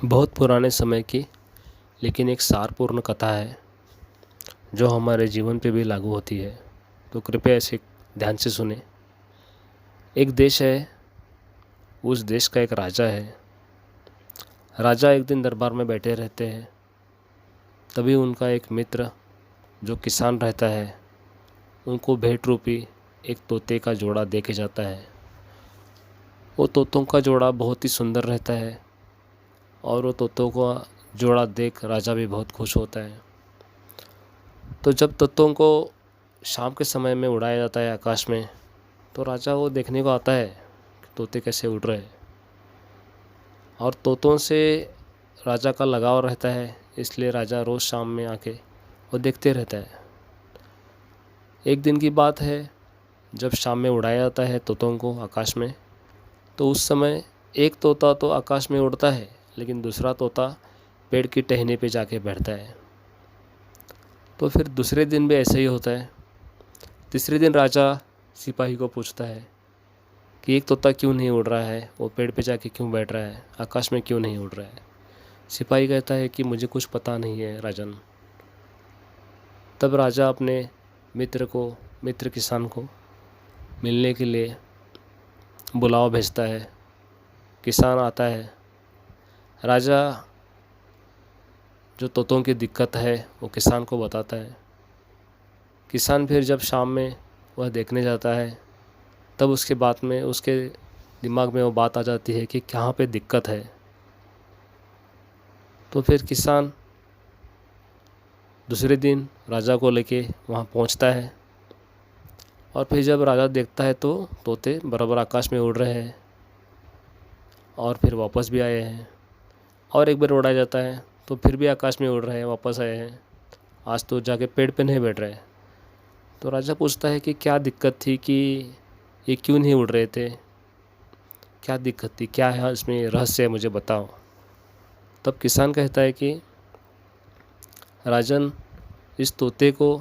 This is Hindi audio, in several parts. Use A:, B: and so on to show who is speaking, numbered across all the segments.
A: बहुत पुराने समय की लेकिन एक सारपूर्ण कथा है जो हमारे जीवन पे भी लागू होती है। तो कृपया इसे ध्यान से सुने। एक देश है, उस देश का एक राजा है। राजा एक दिन दरबार में बैठे रहते हैं। तभी उनका एक मित्र जो किसान रहता है उनको भेंट रूपी एक तोते का जोड़ा दे के जाता है। वो तोतों का जोड़ा बहुत ही सुंदर रहता है और वो तोतों का जोड़ा देख राजा भी बहुत खुश होता है। तो जब तोतों को शाम के समय में उड़ाया जाता है आकाश में, तो राजा वो देखने को आता है कि तोते कैसे उड़ रहे हैं। और तोतों से राजा का लगाव रहता है, इसलिए राजा रोज़ शाम में आके वो देखते रहता है। एक दिन की बात है, जब शाम में उड़ाया जाता है तोतों को आकाश में, तो उस समय एक तोता तो आकाश में उड़ता है लेकिन दूसरा तोता पेड़ की टहनी पे जाके बैठता है। तो फिर दूसरे दिन भी ऐसा ही होता है। तीसरे दिन राजा सिपाही को पूछता है कि एक तोता क्यों नहीं उड़ रहा है, वो पेड़ पे जाके क्यों बैठ रहा है, आकाश में क्यों नहीं उड़ रहा है। सिपाही कहता है कि मुझे कुछ पता नहीं है राजन। तब राजा अपने मित्र किसान को मिलने के लिए बुलावा भेजता है। किसान आता है। राजा जो तोतों की दिक्कत है वो किसान को बताता है। किसान फिर जब शाम में वह देखने जाता है, तब उसके दिमाग में वो बात आ जाती है कि कहाँ पे दिक्कत है। तो फिर किसान दूसरे दिन राजा को लेके वहाँ पहुँचता है। और फिर जब राजा देखता है तो तोते बराबर आकाश में उड़ रहे हैं और फिर वापस भी आए हैं। और एक बार उड़ाया जाता है तो फिर भी आकाश में उड़ रहे हैं, वापस आए हैं। आज तो जाके पेड़ पे नहीं बैठ रहे। तो राजा पूछता है कि क्या दिक्कत थी कि ये क्यों नहीं उड़ रहे थे, क्या दिक्कत थी, क्या है इसमें रहस्य है, मुझे बताओ। तब किसान कहता है कि राजन, इस तोते को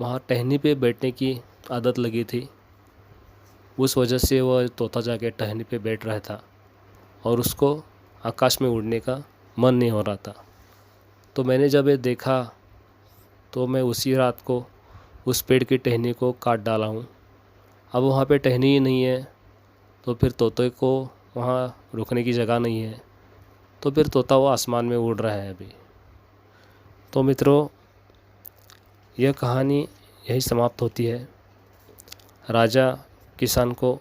A: वहाँ टहनी पे बैठने की आदत लगी थी, उस वजह से वह तोता जाके टहनी पे बैठ रहा था और उसको आकाश में उड़ने का मन नहीं हो रहा था। तो मैंने जब ये देखा तो मैं उसी रात को उस पेड़ की टहनी को काट डाला हूँ। अब वहाँ पे टहनी ही नहीं है, तो फिर तोते को वहाँ रुकने की जगह नहीं है, तो फिर तोता वो आसमान में उड़ रहा है अभी। तो मित्रों, यह कहानी यही समाप्त होती है। राजा किसान को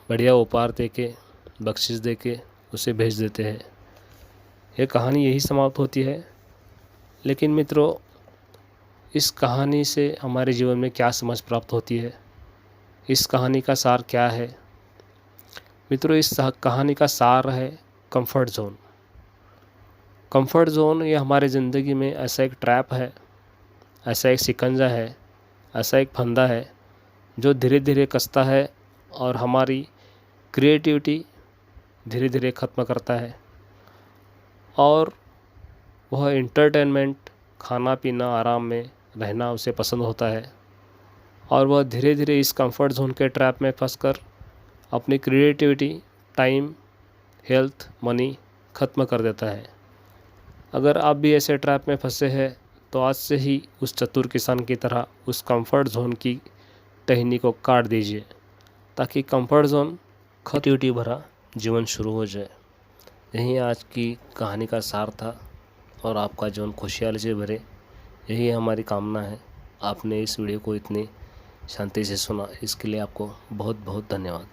A: बढ़िया उपहार देके, बख्शिश देके उसे भेज देते हैं। यह कहानी यही समाप्त होती है। लेकिन मित्रों, इस कहानी से हमारे जीवन में क्या समझ प्राप्त होती है, इस कहानी का सार क्या है। मित्रों, इस कहानी का सार है कंफर्ट जोन। कंफर्ट जोन ये हमारे ज़िंदगी में ऐसा एक ट्रैप है, ऐसा एक शिकंजा है, ऐसा एक फंदा है जो धीरे धीरे कसता है और हमारी क्रिएटिविटी धीरे धीरे ख़त्म करता है। और वह एंटरटेनमेंट, खाना पीना, आराम में रहना उसे पसंद होता है और वह धीरे धीरे इस कंफर्ट जोन के ट्रैप में फंसकर अपनी क्रिएटिविटी, टाइम, हेल्थ, मनी ख़त्म कर देता है। अगर आप भी ऐसे ट्रैप में फंसे हैं तो आज से ही उस चतुर किसान की तरह उस कंफर्ट जोन की टहनी को काट दीजिए, ताकि कंफर्ट जोन क्रिएटिविटी भरा जीवन शुरू हो जाए। यही आज की कहानी का सार था और आपका जीवन खुशहाली से भरे, यही हमारी कामना है। आपने इस वीडियो को इतनी शांति से सुना, इसके लिए आपको बहुत बहुत धन्यवाद।